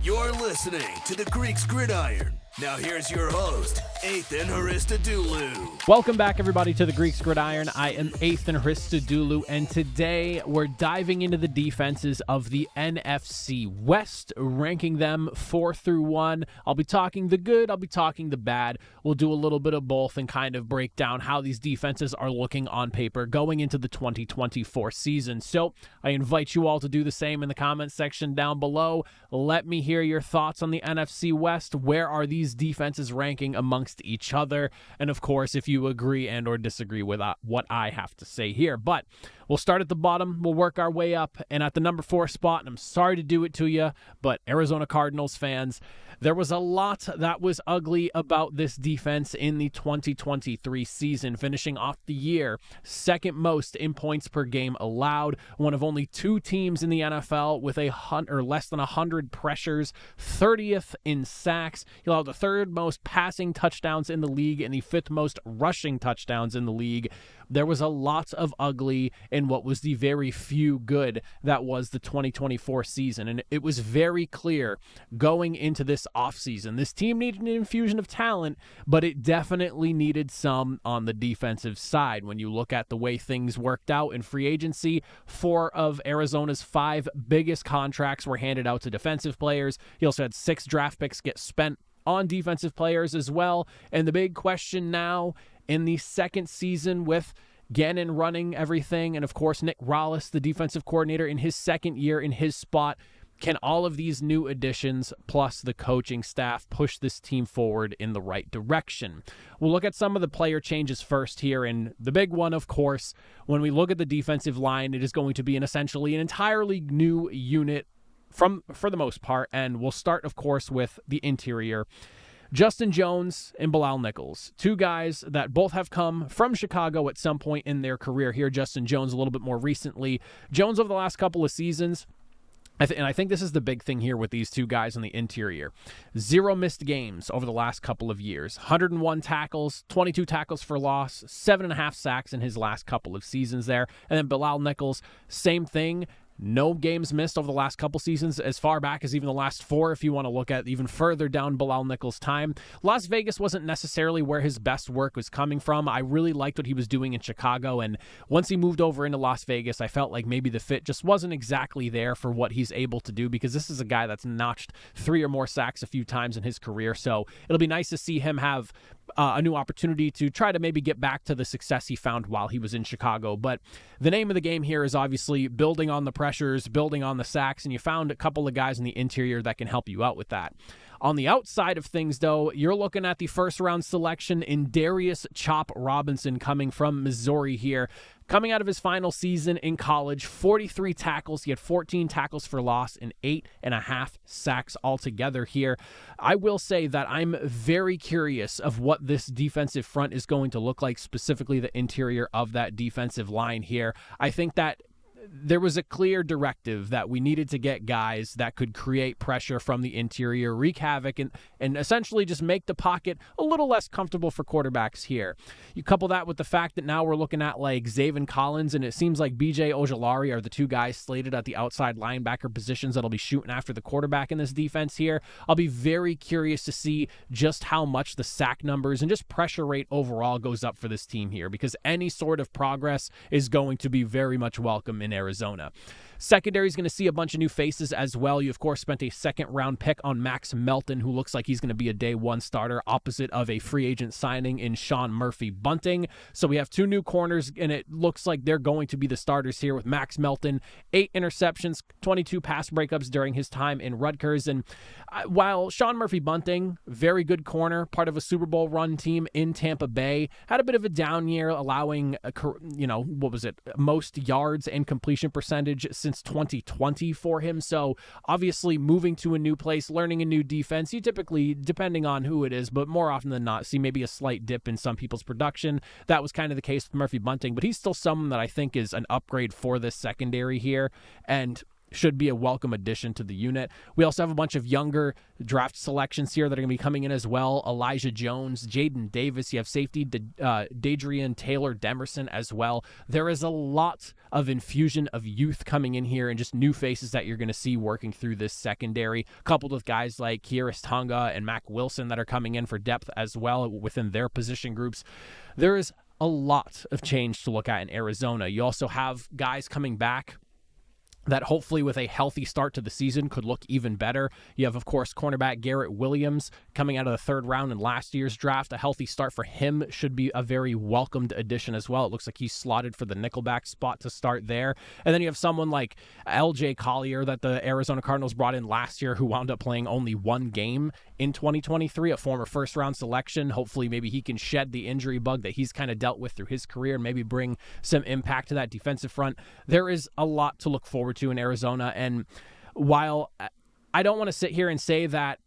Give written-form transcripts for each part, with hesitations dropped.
You're listening to the Greeks Gridiron. Now here's your host, Ethan Haristadoulou. Welcome back, everybody, to the Greeks Gridiron. I am Ethan Haristadoulou, and today we're diving into the defenses of the NFC West, ranking them 4 through 1. I'll be talking the good, I'll be talking the bad. We'll do a little bit of both and kind of break down how these defenses are looking on paper going into the 2024 season. So I invite you all to do the same in the comments section down below. Let me hear your thoughts on the NFC West. Where are these defenses ranking amongst each other? And of course, if you agree and or disagree with what I have to say here. But we'll start at the bottom, we'll work our way up, and at the number 4 spot, and I'm sorry to do it to you, but Arizona Cardinals fans, there was a lot that was ugly about this defense in the 2023 season, finishing off the year second most in points per game allowed, one of only 2 teams in the NFL with less than 100 pressures, 30th in sacks. He allowed the 3rd most passing touchdowns in the league and the 5th most rushing touchdowns in the league. There was a lot of ugly in what was the very few good that was the 2024 season. And it was very clear going into this offseason, this team needed an infusion of talent, but it definitely needed some on the defensive side. When you look at the way things worked out in free agency, 4 of Arizona's 5 biggest contracts were handed out to defensive players. He also had 6 draft picks get spent on defensive players as well. And the big question now in the second season with Gannon running everything, and of course Nick Rallis, the defensive coordinator, in his second year in his spot, can all of these new additions plus the coaching staff push this team forward in the right direction? We'll look at some of the player changes first here, and the big one, of course, when we look at the defensive line, it is going to be essentially an entirely new unit for the most part, and we'll start, of course, with the interior. Justin Jones and Bilal Nichols, 2 guys that both have come from Chicago at some point in their career here. Justin Jones a little bit more recently. Jones over the last couple of seasons, and I think this is the big thing here with these 2 guys on the interior. 0 missed games over the last couple of years. 101 tackles, 22 tackles for loss, 7.5 sacks in his last couple of seasons there. And then Bilal Nichols, same thing. No games missed over the last couple seasons, as far back as even the last 4, if you want to look at even further down Bilal Nichols' time. Las Vegas wasn't necessarily where his best work was coming from. I really liked what he was doing in Chicago, and once he moved over into Las Vegas, I felt like maybe the fit just wasn't exactly there for what he's able to do, because this is a guy that's notched 3 or more sacks a few times in his career, so it'll be nice to see him have a new opportunity to try to maybe get back to the success he found while he was in Chicago. But the name of the game here is obviously building on the pressures, building on the sacks, and you found a couple of guys in the interior that can help you out with that. On the outside of things, though, you're looking at the first-round selection in Darius Chop Robinson coming from Missouri here. Coming out of his final season in college, 43 tackles. He had 14 tackles for loss and 8.5 sacks altogether here. I will say that I'm very curious of what this defensive front is going to look like, specifically the interior of that defensive line here. I think that there was a clear directive that we needed to get guys that could create pressure from the interior, wreak havoc, and essentially just make the pocket a little less comfortable for quarterbacks here. You couple that with the fact that now we're looking at like Zaven Collins, and it seems like BJ Ojulari are the 2 guys slated at the outside linebacker positions that'll be shooting after the quarterback in this defense here. I'll be very curious to see just how much the sack numbers and just pressure rate overall goes up for this team here, because any sort of progress is going to be very much welcome in Arizona. Secondary is going to see a bunch of new faces as well. You, of course, spent a 2nd-round pick on Max Melton, who looks like he's going to be a day 1 starter, opposite of a free agent signing in Sean Murphy-Bunting. So we have 2 new corners, and it looks like they're going to be the starters here with Max Melton. 8 interceptions, 22 pass breakups during his time in Rutgers. And while Sean Murphy-Bunting, very good corner, part of a Super Bowl run team in Tampa Bay, had a bit of a down year, allowing, most yards and completion percentage since 2020 for him. So obviously moving to a new place, learning a new defense, you typically, depending on who it is, but more often than not, see maybe a slight dip in some people's production. That was kind of the case with Murphy Bunting, but he's still someone that I think is an upgrade for this secondary here. And should be a welcome addition to the unit. We also have a bunch of younger draft selections here that are going to be coming in as well. Elijah Jones, Jaden Davis. You have safety Dadrian Taylor-Demerson as well. There is a lot of infusion of youth coming in here and just new faces that you're going to see working through this secondary, coupled with guys like Kieris Tonga and Mac Wilson that are coming in for depth as well within their position groups. There is a lot of change to look at in Arizona. You also have guys coming back that hopefully with a healthy start to the season could look even better. You have, of course, cornerback Garrett Williams coming out of the third round in last year's draft. A healthy start for him should be a very welcomed addition as well. It looks like he's slotted for the nickelback spot to start there. And then you have someone like LJ Collier that the Arizona Cardinals brought in last year who wound up playing only one game in 2023, a former first-round selection. Hopefully maybe he can shed the injury bug that he's kind of dealt with through his career and maybe bring some impact to that defensive front. There is a lot to look forward to in Arizona, and while I don't want to sit here and say that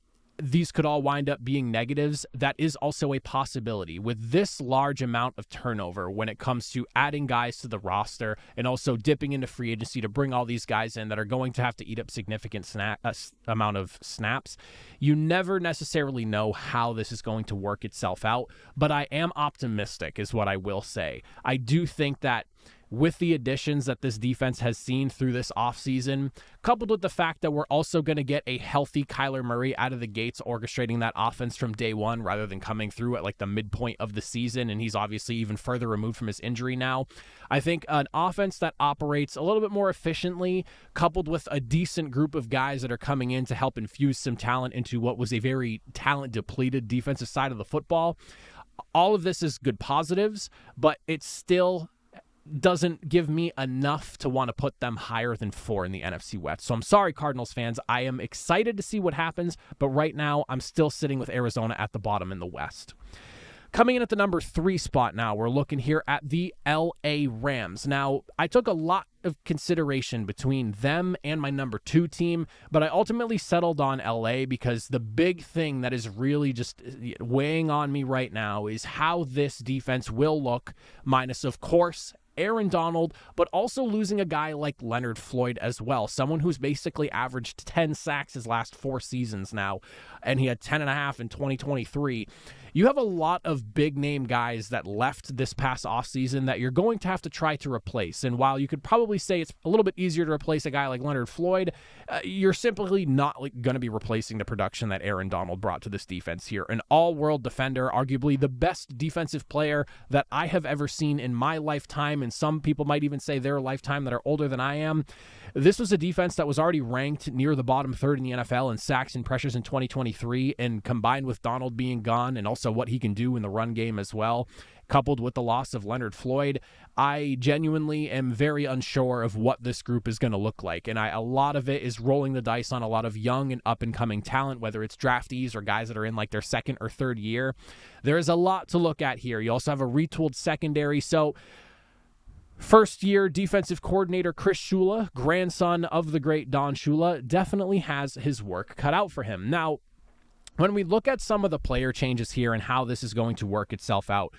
these could all wind up being negatives, that is also a possibility. With this large amount of turnover when it comes to adding guys to the roster and also dipping into free agency to bring all these guys in that are going to have to eat up significant amount of snaps, you never necessarily know how this is going to work itself out, but I am optimistic is what I will say. I do think that with the additions that this defense has seen through this offseason, coupled with the fact that we're also going to get a healthy Kyler Murray out of the gates orchestrating that offense from day one rather than coming through at like the midpoint of the season, and he's obviously even further removed from his injury now. I think an offense that operates a little bit more efficiently, coupled with a decent group of guys that are coming in to help infuse some talent into what was a very talent-depleted defensive side of the football, all of this is good positives, but it's still doesn't give me enough to want to put them higher than 4 in the NFC West. So I'm sorry, Cardinals fans. I am excited to see what happens, but right now I'm still sitting with Arizona at the bottom in the West. Coming in at the number 3 spot now, we're looking here at the LA Rams. Now, I took a lot of consideration between them and my number 2 team, but I ultimately settled on LA because the big thing that is really just weighing on me right now is how this defense will look, minus, of course, Aaron Donald, but also losing a guy like Leonard Floyd as well, someone who's basically averaged 10 sacks his last 4 seasons now, and he had 10.5 in 2023. You have a lot of big-name guys that left this past offseason that you're going to have to try to replace. And while you could probably say it's a little bit easier to replace a guy like Leonard Floyd, you're simply not going to be replacing the production that Aaron Donald brought to this defense here. An all-world defender, arguably the best defensive player that I have ever seen in my lifetime, and some people might even say their lifetime that are older than I am. This was a defense that was already ranked near the bottom third in the NFL in sacks and pressures in 2023, and combined with Donald being gone and also what he can do in the run game as well, coupled with the loss of Leonard Floyd, I genuinely am very unsure of what this group is going to look like. And a lot of it is rolling the dice on a lot of young and up-and-coming talent, whether it's draftees or guys that are in like their second or third year. There is a lot to look at here. You also have a retooled secondary. So first-year defensive coordinator Chris Shula, grandson of the great Don Shula, definitely has his work cut out for him. Now, when we look at some of the player changes here and how this is going to work itself out,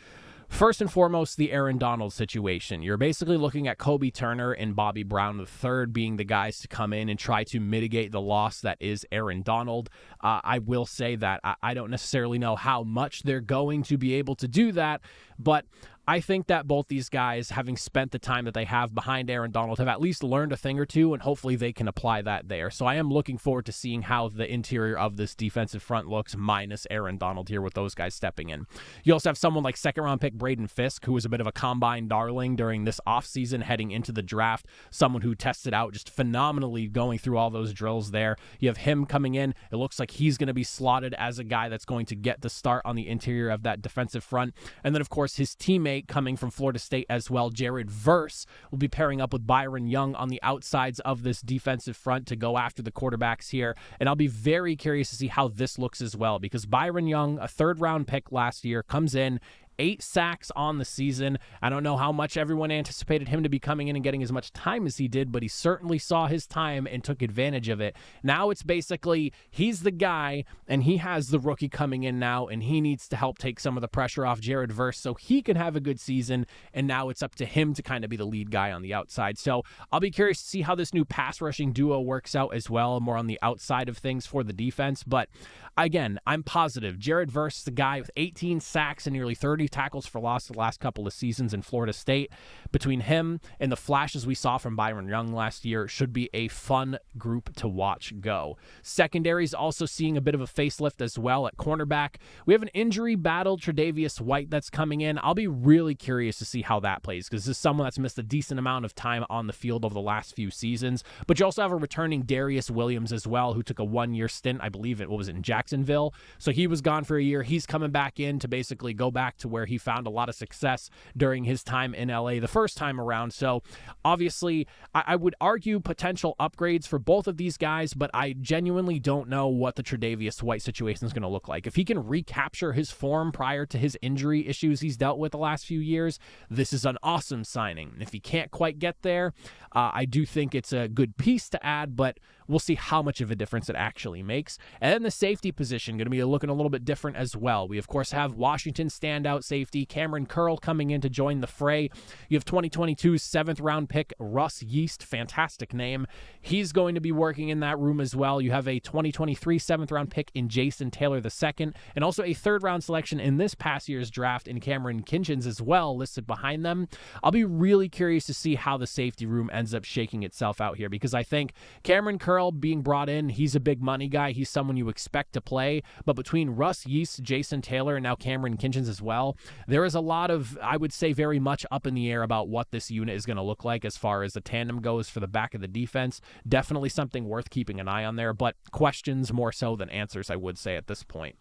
first and foremost, the Aaron Donald situation. You're basically looking at Kobe Turner and Bobby Brown III being the guys to come in and try to mitigate the loss that is Aaron Donald. I will say that I don't necessarily know how much they're going to be able to do that, but I think that both these guys, having spent the time that they have behind Aaron Donald, have at least learned a thing or two, and hopefully they can apply that there. So I am looking forward to seeing how the interior of this defensive front looks, minus Aaron Donald here with those guys stepping in. You also have someone like second-round pick Braden Fisk, who was a bit of a combine darling during this offseason heading into the draft, someone who tested out just phenomenally going through all those drills there. You have him coming in. It looks like he's going to be slotted as a guy that's going to get the start on the interior of that defensive front. And then, of course, his teammate coming from Florida State as well, Jared Verse, will be pairing up with Byron Young on the outsides of this defensive front to go after the quarterbacks here. And I'll be very curious to see how this looks as well, because Byron Young, a third-round pick last year, comes in 8 sacks on the season. I don't know how much everyone anticipated him to be coming in and getting as much time as he did, but he certainly saw his time and took advantage of it. Now it's basically he's the guy, and he has the rookie coming in now, and he needs to help take some of the pressure off Jared Verse so he can have a good season, and now it's up to him to kind of be the lead guy on the outside. So I'll be curious to see how this new pass rushing duo works out as well, more on the outside of things for the defense. But again, I'm positive Jared Verse, the guy with 18 sacks and nearly 30 tackles for loss the last couple of seasons in Florida State. Between him and the flashes we saw from Byron Young last year, should be a fun group to watch go. Secondary is also seeing a bit of a facelift as well. At cornerback, we have an injury-battled Tre'Davious White that's coming in. I'll be really curious to see how that plays, because this is someone that's missed a decent amount of time on the field over the last few seasons. But you also have a returning Darius Williams as well, who took a one-year stint, I believe it was in Jacksonville. So he was gone for a year. He's coming back in to basically go back to where he found a lot of success during his time in LA the first time around. So obviously, I would argue potential upgrades for both of these guys, but I genuinely don't know what the Tre'Davious White situation is going to look like. If he can recapture his form prior to his injury issues he's dealt with the last few years, this is an awesome signing. If he can't quite get there, I do think it's a good piece to add, but we'll see how much of a difference it actually makes. And then the safety position going to be looking a little bit different as well. We, of course, have Washington standout safety Cameron Curl coming in to join the fray. You have 2022's 7th-round pick Russ Yeast, fantastic name. He's going to be working in that room as well. You have a 2023 7th-round pick in Jason Taylor II, and also a 3rd-round selection in this past year's draft in Cameron Kinchins as well, listed behind them. I'll be really curious to see how the safety room ends up shaking itself out here, because I think Cameron Curl being brought in, he's a big money guy. He's someone you expect to play. But between Russ Yeast, Jason Taylor, and now Cameron Kinchins as well, there is a lot of, I would say, very much up in the air about what this unit is going to look like as far as the tandem goes for the back of the defense. Definitely something worth keeping an eye on there, but questions more so than answers, I would say, at this point.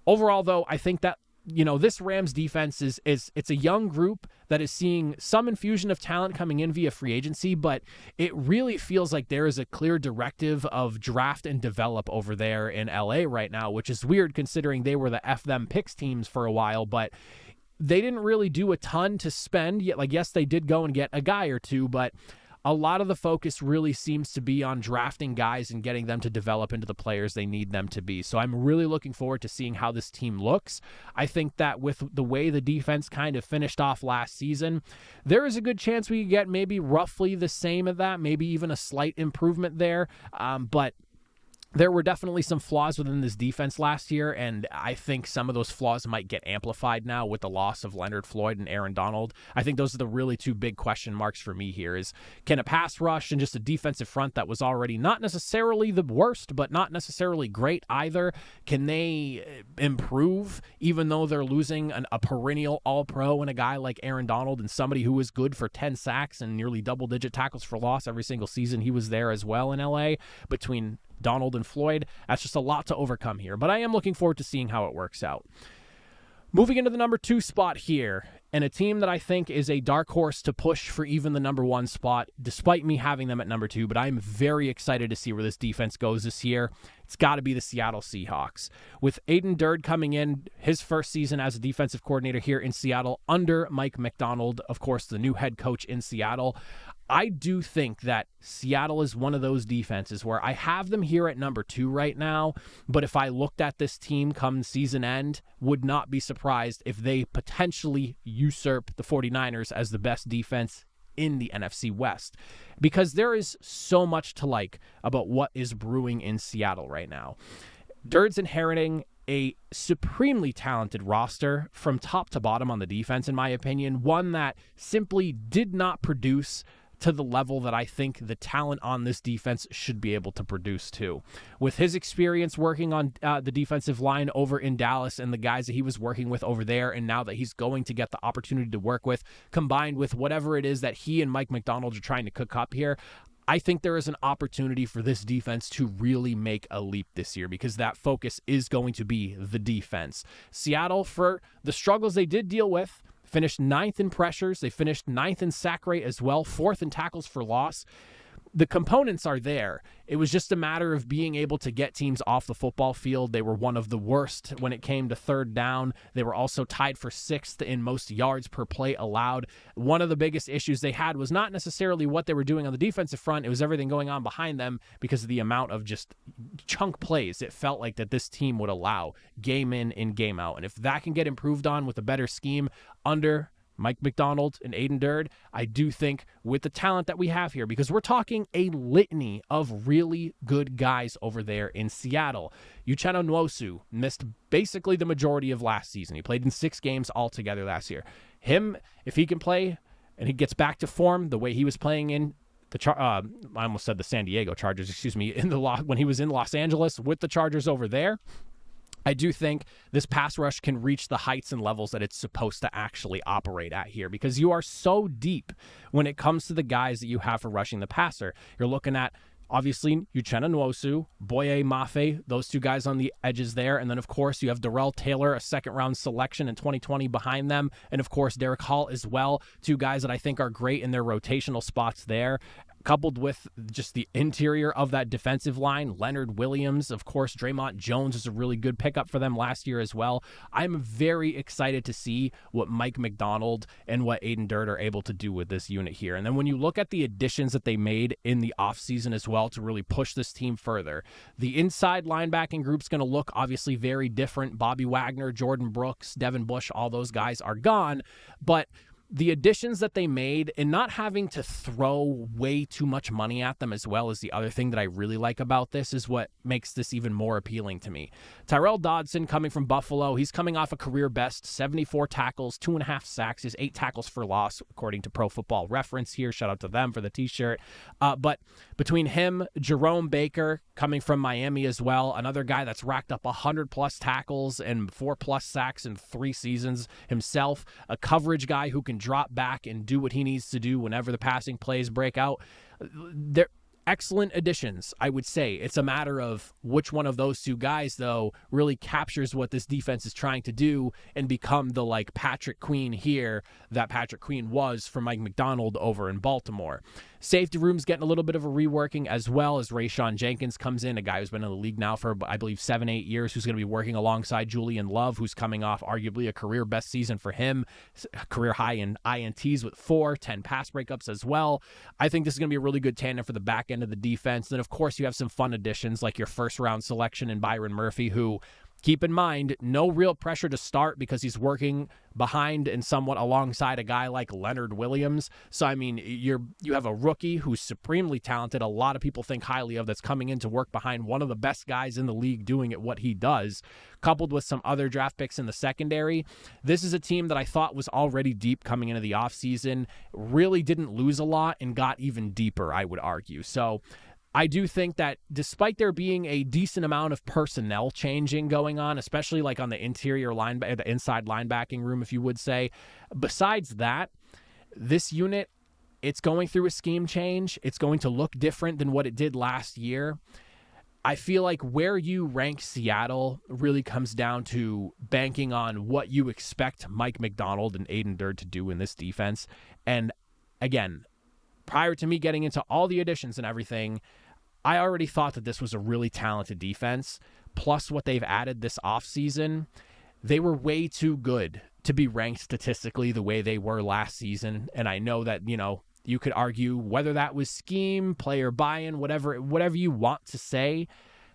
Overall, though, I think that this Rams defense it's a young group that is seeing some infusion of talent coming in via free agency, but it really feels like there is a clear directive of draft and develop over there in LA right now, which is weird considering they were the F them picks teams for a while, but they didn't really do a ton to spend yet. Like, yes, they did go and get a guy or two, but a lot of the focus really seems to be on drafting guys and getting them to develop into the players they need them to be. So I'm really looking forward to seeing how this team looks. I think that with the way the defense kind of finished off last season, there is a good chance we could get maybe roughly the same of that, maybe even a slight improvement there. But there were definitely some flaws within this defense last year, and I think some of those flaws might get amplified now with the loss of Leonard Floyd and Aaron Donald. I think those are the really two big question marks for me here is, can a pass rush and just a defensive front that was already not necessarily the worst, but not necessarily great either, can they improve even though they're losing a perennial all-pro and a guy like Aaron Donald and somebody who was good for 10 sacks and nearly double-digit tackles for loss every single season he was there as well in LA? Between Donald and Floyd, that's just a lot to overcome here, but I am looking forward to seeing how it works out. Moving into the number 2 spot here, and a team that I think is a dark horse to push for even the number 1 spot, despite me having them at number 2, but I'm very excited to see where this defense goes this year. It's got to be the Seattle Seahawks. With Aiden Durde coming in, his first season as a defensive coordinator here in Seattle under Mike Macdonald, of course, the new head coach in Seattle, I do think that Seattle is one of those defenses where I have them here at number 2 right now, but if I looked at this team come season end, would not be surprised if they potentially usurp the 49ers as the best defense in the NFC West, because there is so much to like about what is brewing in Seattle right now. Durde's inheriting a supremely talented roster from top to bottom on the defense, in my opinion, one that simply did not produce to the level that I think the talent on this defense should be able to produce to. With his experience working on the defensive line over in Dallas and the guys that he was working with over there, and now that he's going to get the opportunity to work with, combined with whatever it is that he and Mike Macdonald are trying to cook up here, I think there is an opportunity for this defense to really make a leap this year, because that focus is going to be the defense. Seattle, for the struggles they did deal with, finished 9th in pressures. They finished 9th in sack rate as well, 4th in tackles for loss. the components are there. It was just a matter of being able to get teams off the football field. They were one of the worst when it came to third down. They were also tied for 6th in most yards per play allowed. One of the biggest issues they had was not necessarily what they were doing on the defensive front. It was everything going on behind them because of the amount of just chunk plays it felt like that this team would allow game in and game out. And if that can get improved on with a better scheme under Mike Macdonald and Aiden Durde, I do think with the talent that we have here, because we're talking a litany of really good guys over there in Seattle. Uchenna Nwosu missed basically the majority of last season. He played in 6 games altogether last year. Him, if he can play and he gets back to form the way he was playing in I almost said the San Diego Chargers, when he was in Los Angeles with the Chargers over there, I do think this pass rush can reach the heights and levels that it's supposed to actually operate at here, because you are so deep when it comes to the guys that you have for rushing the passer. You're looking at, obviously, Uchenna Nwosu, Boye Mafe, those 2 guys on the edges there. And then, of course, you have Darrell Taylor, a second-round selection in 2020 behind them. And, of course, Derek Hall as well. 2 guys that I think are great in their rotational spots there, coupled with just the interior of that defensive line. Leonard Williams, of course, Draymond Jones is a really good pickup for them last year as well. I'm very excited to see what Mike Macdonald and what Aiden Durde are able to do with this unit here. And then when you look at the additions that they made in the offseason as well to really push this team further, the inside linebacking group's going to look obviously very different. Bobby Wagner, Jordan Brooks, Devin Bush, all those guys are gone, but the additions that they made and not having to throw way too much money at them as well is the other thing that I really like about this, is what makes this even more appealing to me. Tyrell Dodson coming from Buffalo, he's coming off a career best, 74 tackles, 2.5 sacks, his 8 tackles for loss, according to Pro Football Reference here. Shout out to them for the t-shirt. But between him, Jerome Baker coming from Miami as well, another guy that's racked up 100+ tackles and 4+ sacks in 3 seasons himself, a coverage guy who can drop back and do what he needs to do whenever the passing plays break out. They're excellent additions, I would say. It's a matter of which one of those 2 guys, though, really captures what this defense is trying to do and become the Patrick Queen here that Patrick Queen was for Mike Macdonald over in Baltimore. Safety room's getting a little bit of a reworking, as well as Rayshawn Jenkins comes in, a guy who's been in the league now for, I believe, 7-8 years, who's going to be working alongside Julian Love, who's coming off arguably a career best season for him, career high in INTs with 10 pass breakups as well. I think this is going to be a really good tandem for the back end of the defense. Then, of course, you have some fun additions like your first-round selection in Byron Murphy, who, keep in mind, no real pressure to start because he's working behind and somewhat alongside a guy like Leonard Williams. So, I mean, you have a rookie who's supremely talented, a lot of people think highly of, that's coming in to work behind one of the best guys in the league doing it what he does, coupled with some other draft picks in the secondary. This is a team that I thought was already deep coming into the offseason, really didn't lose a lot and got even deeper, I would argue. So I do think that despite there being a decent amount of personnel changing going on, especially on the interior the inside linebacking room, if you would say, besides that, this unit, it's going through a scheme change. It's going to look different than what it did last year. I feel like where you rank Seattle really comes down to banking on what you expect Mike Macdonald and Aiden Durde to do in this defense. And again, prior to me getting into all the additions and everything, I already thought that this was a really talented defense. Plus what they've added this offseason, they were way too good to be ranked statistically the way they were last season. And I know that, you could argue whether that was scheme, player buy-in, whatever you want to say.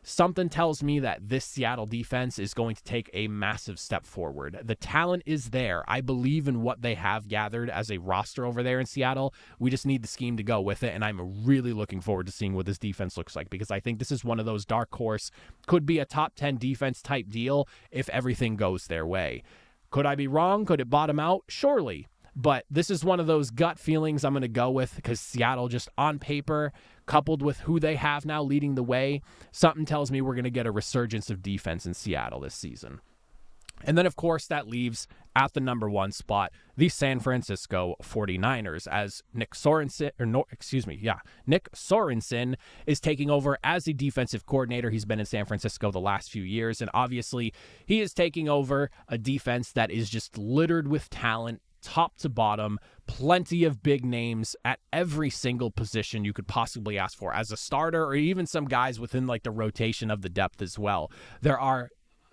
Something tells me that this Seattle defense is going to take a massive step forward. The talent is there. I believe in what they have gathered as a roster over there in Seattle. We just need the scheme to go with it, and I'm really looking forward to seeing what this defense looks like, because I think this is one of those dark horse, could be a top 10 defense type deal if everything goes their way. Could I be wrong? Could it bottom out? Surely. But this is one of those gut feelings I'm going to go with, because Seattle, just on paper, coupled with who they have now leading the way, something tells me we're going to get a resurgence of defense in Seattle this season. And then, of course, that leaves at the number 1 spot the San Francisco 49ers, as Nick Sorensen is taking over as the defensive coordinator. He's been in San Francisco the last few years, and obviously he is taking over a defense that is just littered with talent, top to bottom, plenty of big names at every single position you could possibly ask for as a starter, or even some guys within like the rotation of the depth as well. There are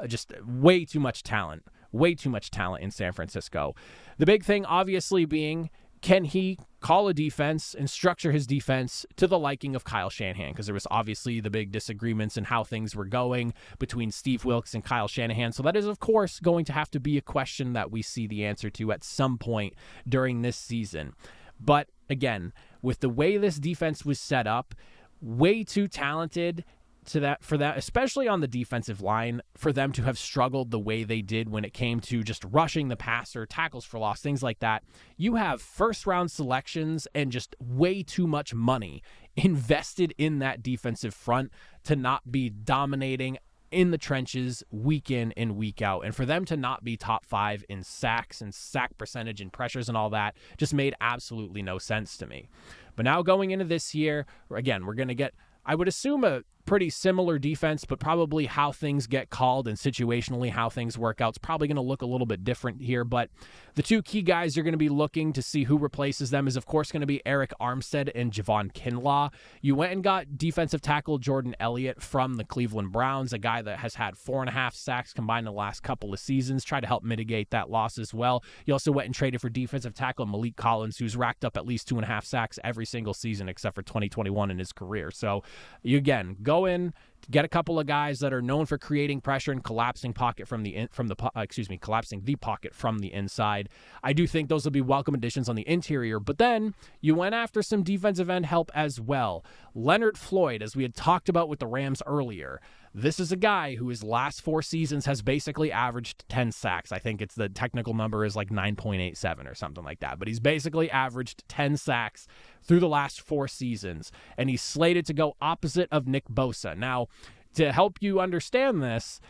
just way too much talent in San Francisco. The big thing obviously being, can he call a defense and structure his defense to the liking of Kyle Shanahan? Because there was obviously the big disagreements in how things were going between Steve Wilkes and Kyle Shanahan. So that is, of course, going to have to be a question that we see the answer to at some point during this season. But again, with the way this defense was set up, way too talented for that, especially on the defensive line, for them to have struggled the way they did when it came to just rushing the passer, tackles for loss, things like that. You have first round selections and just way too much money invested in that defensive front to not be dominating in the trenches week in and week out. And for them to not be top 5 in sacks and sack percentage and pressures and all that just made absolutely no sense to me. But now going into this year, again, we're going to get, I would assume, a pretty similar defense, but probably how things get called and situationally how things work out is probably going to look a little bit different here. But the two key guys you're going to be looking to see who replaces them is, of course, going to be Eric Armstead and Javon Kinlaw. You went and got defensive tackle Jordan Elliott from the Cleveland Browns, a guy that has had 4.5 sacks combined in the last couple of seasons, try to help mitigate that loss as well. You also went and traded for defensive tackle Malik Collins, who's racked up at least 2.5 sacks every single season except for 2021 in his career. So you, again, go in, get a couple of guys that are known for creating pressure and collapsing pocket collapsing the pocket from the inside. I do think those will be welcome additions on the interior, but then you went after some defensive end help as well. Leonard Floyd, as we had talked about with the Rams earlier, this is a guy who his last 4 seasons has basically averaged 10 sacks. I think it's the technical number is like 9.87 or something like that, but he's basically averaged 10 sacks through the last 4 seasons, and he's slated to go opposite of Nick Bosa. Now, to help you understand this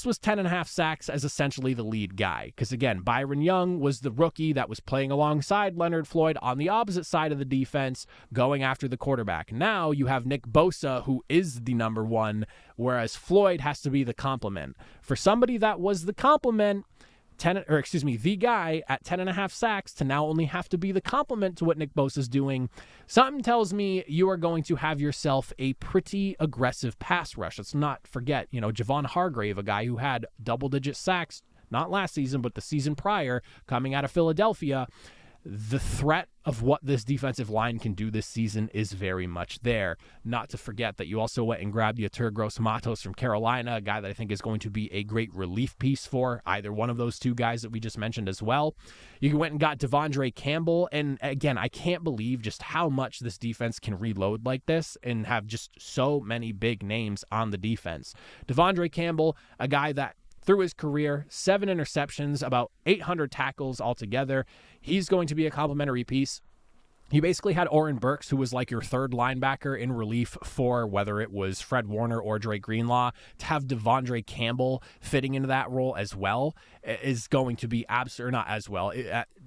was 10.5 sacks as essentially the lead guy. Because again, Byron Young was the rookie that was playing alongside Leonard Floyd on the opposite side of the defense, going after the quarterback. Now you have Nick Bosa, who is the number one, whereas Floyd has to be the complement. For somebody that was the complement, the guy at 10.5 sacks to now only have to be the complement to what Nick Bosa's doing, something tells me you are going to have yourself a pretty aggressive pass rush. Let's not forget, Javon Hargrave, a guy who had double-digit sacks, not last season, but the season prior, coming out of Philadelphia. The threat of what this defensive line can do this season is very much there. Not to forget that you also went and grabbed Yetur Gross-Matos from Carolina, a guy that I think is going to be a great relief piece for either one of those two guys that we just mentioned as well. You went and got Devondre Campbell, and again, I can't believe just how much this defense can reload like this and have just so many big names on the defense. Devondre Campbell, a guy that through his career, 7 interceptions, about 800 tackles altogether. He's going to be a complimentary piece. You basically had Oren Burks, who was like your third linebacker in relief for whether it was Fred Warner or Dre Greenlaw. To have Devondre Campbell fitting into that role as well is going to be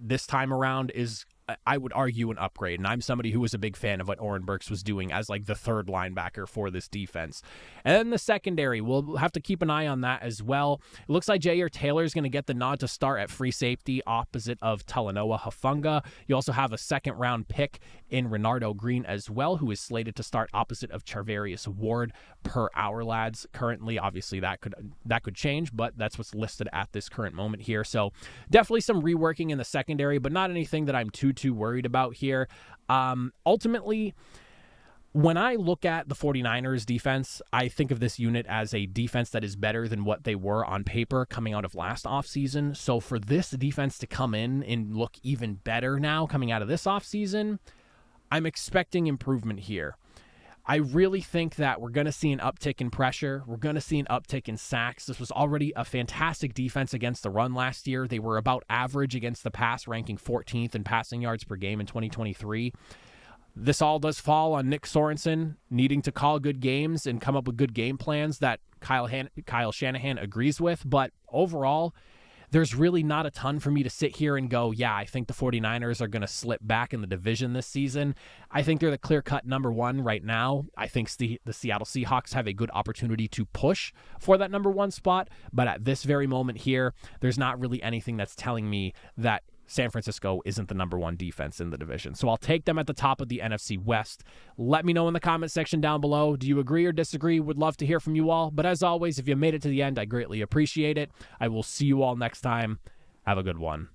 this time around is, I would argue, an upgrade. And I'm somebody who was a big fan of what Oren Burks was doing as like the third linebacker for this defense. And then the secondary, we'll have to keep an eye on that as well. It looks like Jair Taylor is going to get the nod to start at free safety opposite of Talanoa Hufanga. You also have a second round pick in Renardo Green as well, who is slated to start opposite of Charvarius Ward per Our Lads. Currently, obviously that could change, but that's what's listed at this current moment here. So definitely some reworking in the secondary, but not anything that I'm too worried about here. Ultimately, when I look at the 49ers defense, I think of this unit as a defense that is better than what they were on paper coming out of last offseason. So for this defense to come in and look even better now coming out of this offseason, I'm expecting improvement here. I really think that we're going to see an uptick in pressure. We're going to see an uptick in sacks. This was already a fantastic defense against the run last year. They were about average against the pass, ranking 14th in passing yards per game in 2023. This all does fall on Nick Sorensen needing to call good games and come up with good game plans that Kyle Shanahan agrees with. But overall, there's really not a ton for me to sit here and go, yeah, I think the 49ers are going to slip back in the division this season. I think they're the clear-cut number one right now. I think the Seattle Seahawks have a good opportunity to push for that number one spot. But at this very moment here, there's not really anything that's telling me that San Francisco isn't the number one defense in the division. So I'll take them at the top of the NFC West. Let me know in the comment section down below. Do you agree or disagree? Would love to hear from you all. But as always, if you made it to the end, I greatly appreciate it. I will see you all next time. Have a good one.